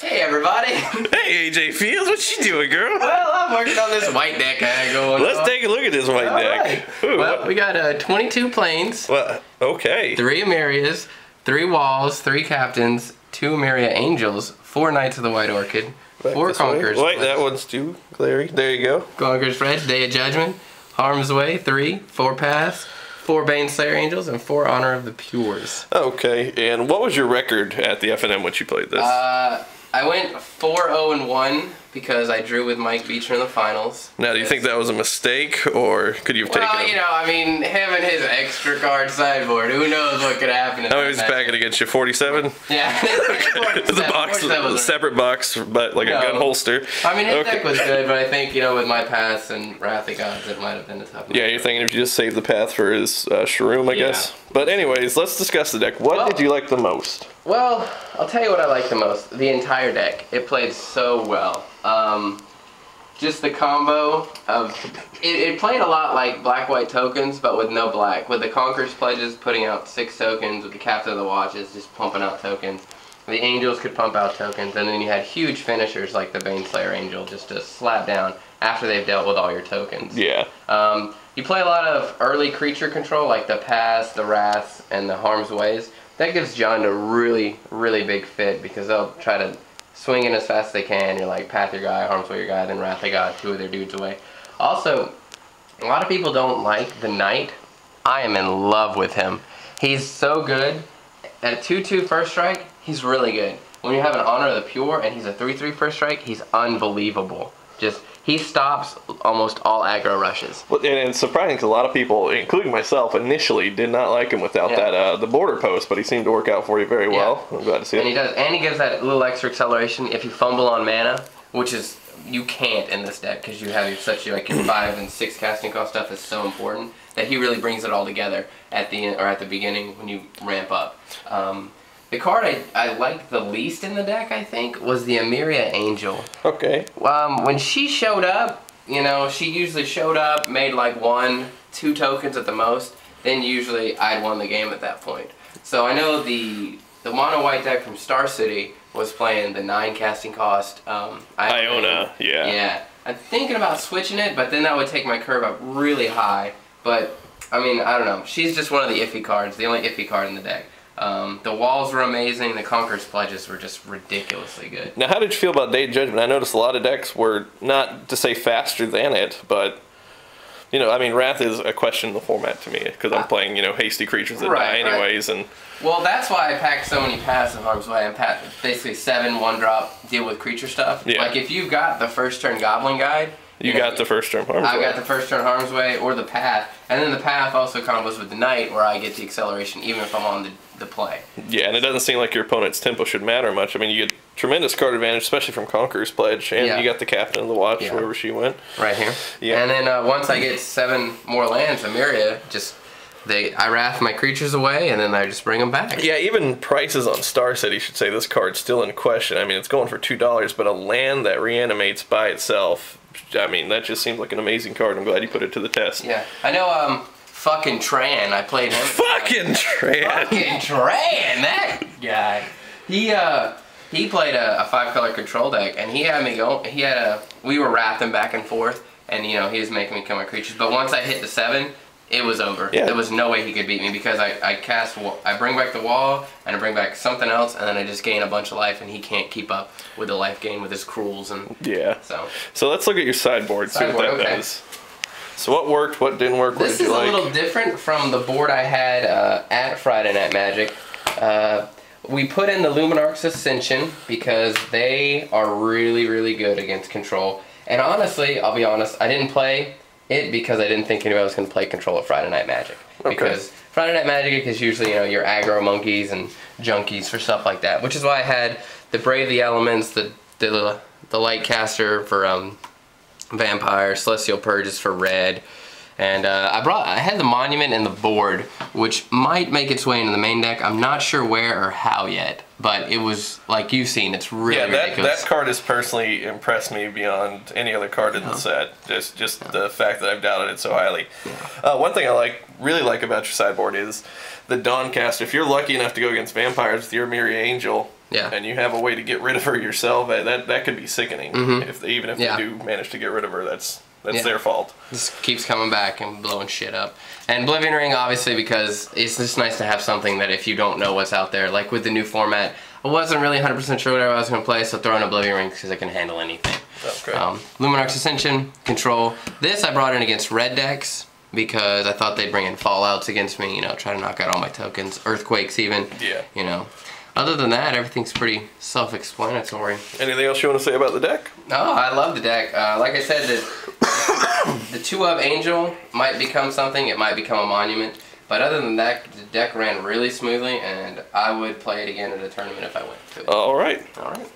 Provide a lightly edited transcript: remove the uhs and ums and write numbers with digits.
Hey everybody! Hey AJ Fields, what you doing, girl? Well, I'm working on this white deck I going Let's on. take a look at this white deck. Right. Ooh, Well, we got 22 planes, well, okay. 3 Emerias, 3 Walls, 3 Captains, 2 Emeria Angels, 4 Knights of the White Orchid, 4 Conquerors. Wait, that one's too glary. There you go. Conquerors Pledge, Day of Judgment, Harm's Way, 3, 4 Paths, 4 Baneslayer Angels, and 4 Honor of the Pures. Okay, and what was your record at the FNM when you played this? I went 4-0-1 because I drew with Mike Beecher in the finals. Now, do you think that was a mistake, or could you have taken Well, you know, I mean, him and his extra card sideboard, who knows what could happen. How many was packing against you? 47? Yeah. The box, a separate box, but like a gun holster. I mean, his deck was good, but I think, you know, with my paths and Wrath of Gods, it might have been a tough one. Yeah, you're thinking if you just save the path for his Shroom, I guess. But anyways, let's discuss the deck. What did you like the most? Well, I'll tell you what I liked the most. The entire deck. It played so well. Just the combo of... It played a lot like black-white tokens, but with no black. With the Conqueror's Pledges putting out 6 tokens, with the Captain of the Watches just pumping out tokens. The Angels could pump out tokens, and then you had huge finishers like the Baneslayer Angel just to slap down after they've dealt with all your tokens. Yeah. You play a lot of early creature control like the Paths, the Wraths, and the Harm's Ways. That gives John a really, really big fit because they'll try to swing in as fast as they can. You're like, Path your guy, Harm's Way your guy, then Wrath they got 2 of their dudes away. Also, a lot of people don't like the Knight. I am in love with him. He's so good. At a 2/2 first strike, he's really good. When you have an Honor of the Pure and he's a 3/3 first strike, he's unbelievable. He stops almost all aggro rushes. Well, and it's surprising because a lot of people, including myself, initially did not like him without that the border post, but he seemed to work out for you very well. I'm glad to see it. And he does, and he gives that little extra acceleration if you fumble on mana, which is you can't in this deck because you have your 5 and 6 casting cost stuff is so important that he really brings it all together at the end or at the beginning when you ramp up. The card I liked the least in the deck, I think, was the Emeria Angel. Okay. When she showed up, you know, she usually showed up, made like 1-2 tokens at the most, then usually I'd won the game at that point. So I know the mono white deck from Star City was playing the 9 casting cost. Iona, yeah. Yeah. I'm thinking about switching it, but then that would take my curve up really high. But, I mean, I don't know. She's just one of the iffy cards, the only iffy card in the deck. The walls were amazing. The Conqueror's Pledges were just ridiculously good. Now, how did you feel about Day of Judgment? I noticed a lot of decks were not to say faster than it, but you know, I mean, Wrath is a questionable format to me because I'm playing, you know, hasty creatures that die anyways, and well, that's why I packed so many paths in Harm's Way. I'm basically 7 1-drop deal with creature stuff. Yeah. Like if you've got the first turn Goblin Guide. You got the first turn Harm's Way. I've got the first turn Harm's Way or the Path, and then the Path also combos with the Knight where I get the acceleration even if I'm on the play. Yeah, and it doesn't seem like your opponent's tempo should matter much. I mean, you get tremendous card advantage, especially from Conqueror's Pledge, and you got the Captain of the Watch wherever she went. Right here. Yeah. And then once I get 7 more lands, Emeria I wrath my creatures away, and then I just bring them back. Yeah, even prices on Star City should say this card's still in question. I mean, it's going for $2, but a land that reanimates by itself, I mean, that just seems like an amazing card. I'm glad you put it to the test. Yeah. I know, fucking Tran, I played him. Fucking Tran! Fucking Tran, that guy. He played a 5-color control deck, and he had me go, we were wrathing back and forth, and, you know, he was making me kill my creatures, but once I hit the 7, it was over. Yeah. There was no way he could beat me because I bring back the wall and I bring back something else and then I just gain a bunch of life and he can't keep up with the life gain with his cruels and So let's look at your sideboard, see what that does. So what worked, what didn't work, what did you like? This is a little different from the board I had at Friday Night Magic. We put in the Luminarch Ascension because they are really, really good against control. And honestly, I'll be honest, I didn't play it because I didn't think anybody was going to play control at Friday Night Magic. Because Friday Night Magic is usually, you know, your aggro monkeys and junkies for stuff like that. Which is why I had the Brave the Elements, the Lightcaster for Vampire, Celestial Purges for red. And I had the Monument and the board, which might make its way into the main deck. I'm not sure where or how yet, but it was, like you've seen, it's really ridiculous. That card has personally impressed me beyond any other card in the set. Just the fact that I've doubted it so highly. One thing I really like about your sideboard is the Dawncaster. If you're lucky enough to go against vampires with your Emeria Angel, Yeah. And you have a way to get rid of her yourself, that could be sickening. Even if they do manage to get rid of her, that's their fault. This keeps coming back and blowing shit up. And Oblivion Ring, obviously, because it's just nice to have something that if you don't know what's out there, like with the new format, I wasn't really 100% sure what I was going to play, so throw in Oblivion Ring because I can handle anything. Okay. Luminarch Ascension, control. This I brought in against red decks because I thought they'd bring in Fallouts against me, you know, try to knock out all my tokens, Earthquakes even. Yeah. You know. Other than that, everything's pretty self-explanatory. Anything else you want to say about the deck? No, I love the deck. Like I said, the 2-of Angel might become something. It might become a monument. But other than that, the deck ran really smoothly, and I would play it again at a tournament if I went to it. All right. All right.